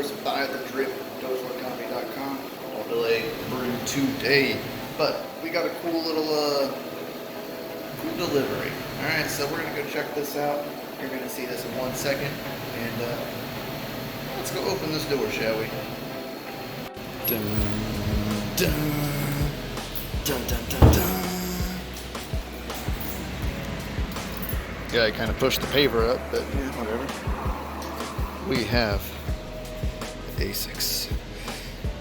course, buythedrip.com. All delay brew today. But we got a cool little cool delivery. Alright, so we're going to go check this out. You're going to see this in 1 second. And let's go open this door, shall we? Dun, dun, dun, dun, dun, dun. Yeah, I kind of pushed the paver up, but yeah, whatever. We have ASICS.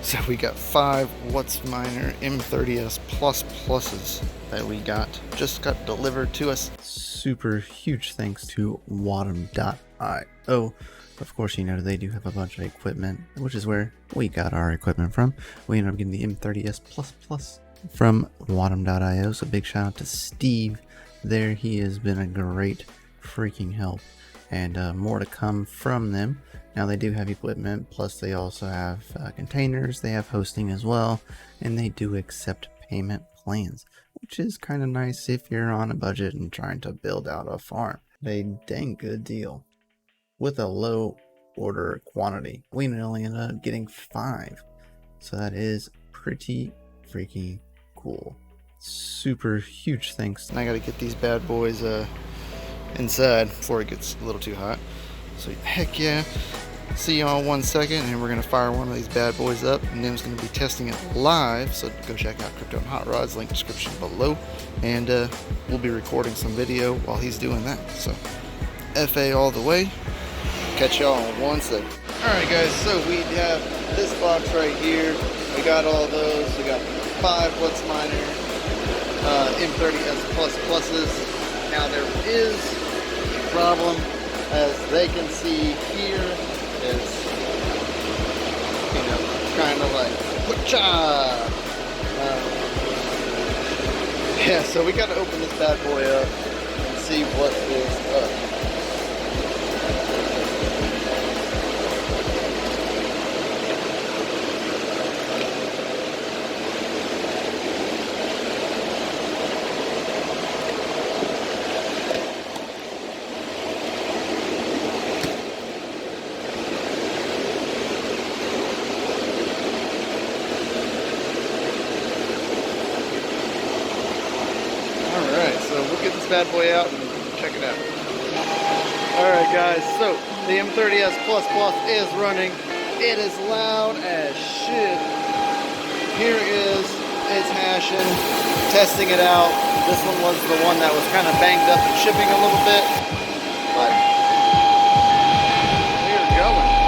So we got 5 WhatsMiner M30s pluses that we just got delivered to us. Super huge thanks to Wadom.io. Of course, you know, they do have a bunch of equipment, which is where we got our equipment from. We ended up getting the M30s plus from Wadom.io. So big shout out to Steve there. He has been a great freaking help, and more to come from them. Now they do have equipment, plus they also have containers, they have hosting as well, and they do accept payment plans, which is kind of nice if you're on a budget and trying to build out a farm. A dang good deal with a low order quantity. We only ended up getting 5, so that is pretty freaking cool. Super huge thanks. And I gotta get these bad boys inside before it gets a little too hot. So heck yeah. See y'all in 1 second, and we're gonna fire one of these bad boys up, and Nim's gonna be testing it live. So go check out Crypto and Hot Rods, link description below, and we'll be recording some video while he's doing that. So FA all the way. Catch y'all in 1 second. Alright guys, so we have this box right here. We got all those. We got 5 WhatsMiner M30s pluses. Now there is a problem, as they can see here, is, you know, kind of like, yeah, so we got to open this bad boy up and see what is up. Get this bad boy out and check it out. Alright guys, so the M30s Plus is running. It is loud as shit. Here is it's hashing, testing it out. This one was the one that was kind of banged up and shipping a little bit, but we're going.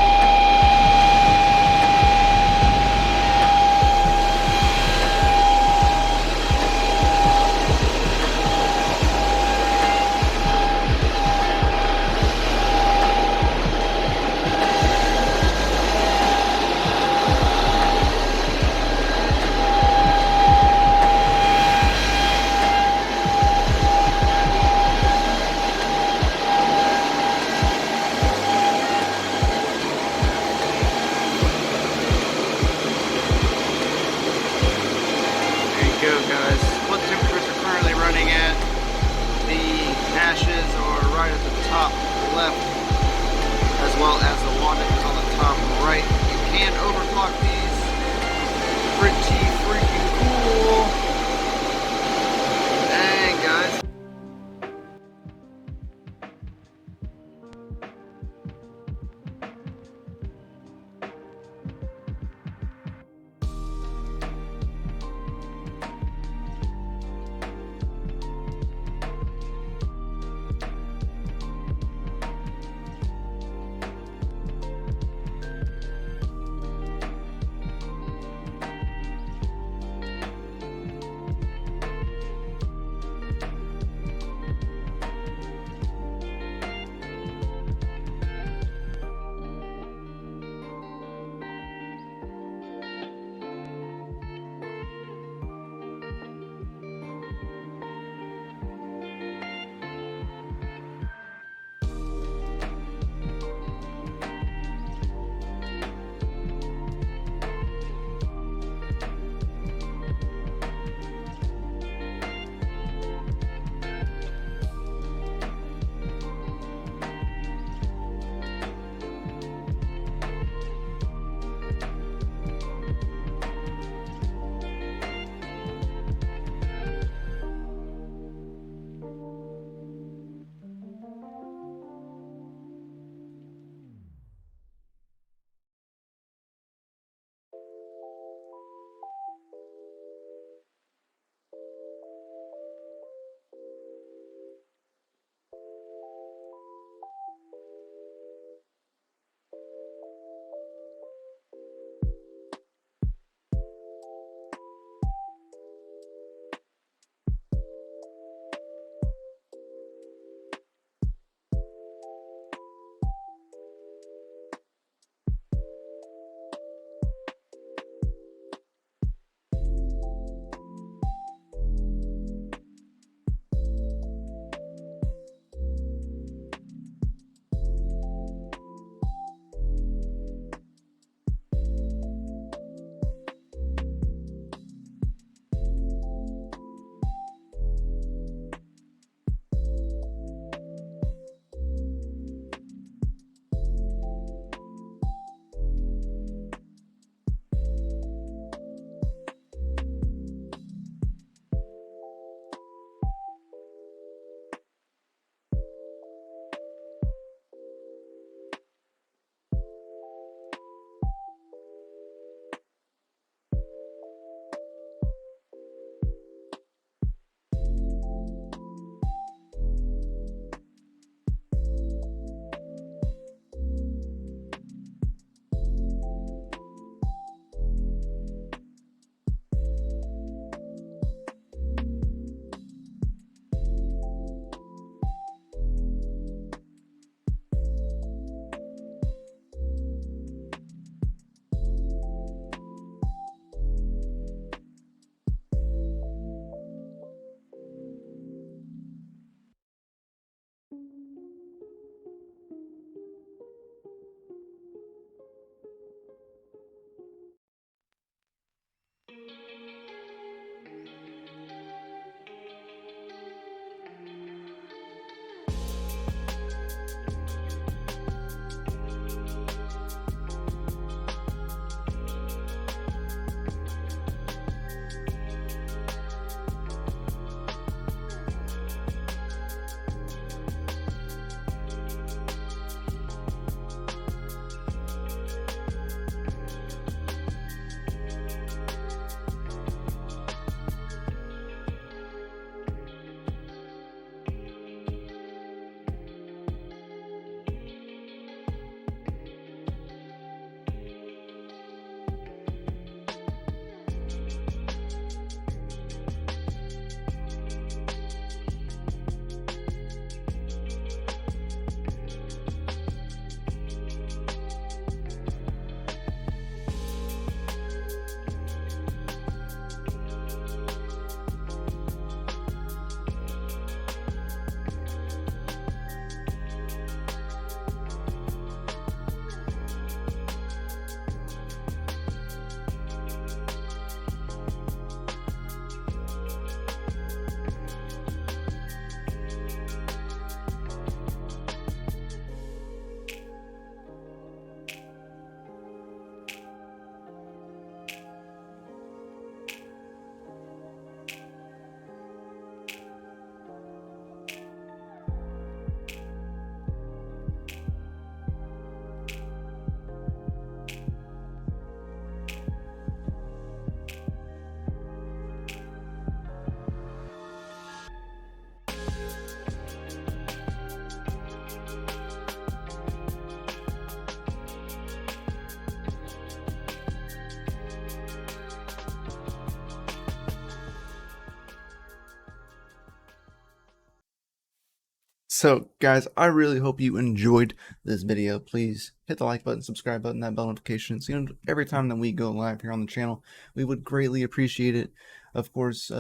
So guys, I really hope you enjoyed this video. Please hit the like button, subscribe button, that bell notification, so you know every time that we go live here on the channel. We would greatly appreciate it. Of course,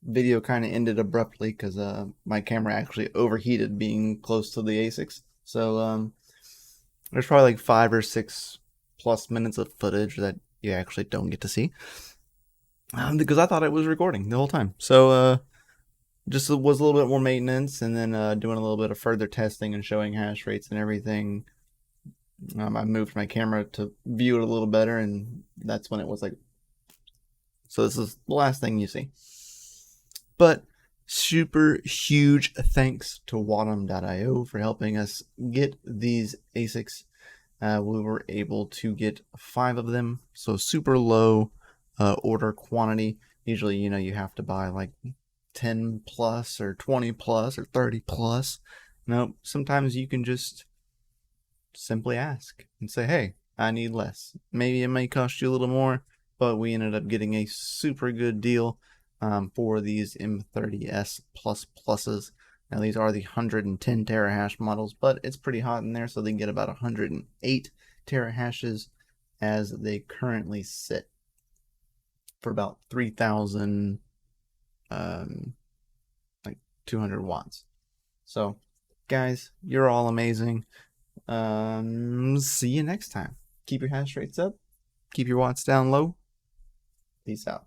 video kind of ended abruptly because my camera actually overheated being close to the ASICs. So there's probably like 5 or 6+ minutes of footage that you actually don't get to see because I thought it was recording the whole time. So just was a little bit more maintenance, and then doing a little bit of further testing and showing hash rates and everything. I moved my camera to view it a little better, and that's when it was like, so this is the last thing you see. But super huge thanks to Watom.io for helping us get these ASICs. We were able to get 5 of them, so super low order quantity. Usually, you have to buy like 10 plus or 20 plus or 30 plus. No, sometimes you can just simply ask and say, hey, I need less. Maybe it may cost you a little more, but we ended up getting a super good deal for these M30s pluses. Now these are the 110 terahash models, but it's pretty hot in there, so they get about 108 terahashes as they currently sit for about 3,000 like 200 watts. So guys, you're all amazing. See you next time. Keep your hash rates up, keep your watts down low. Peace out.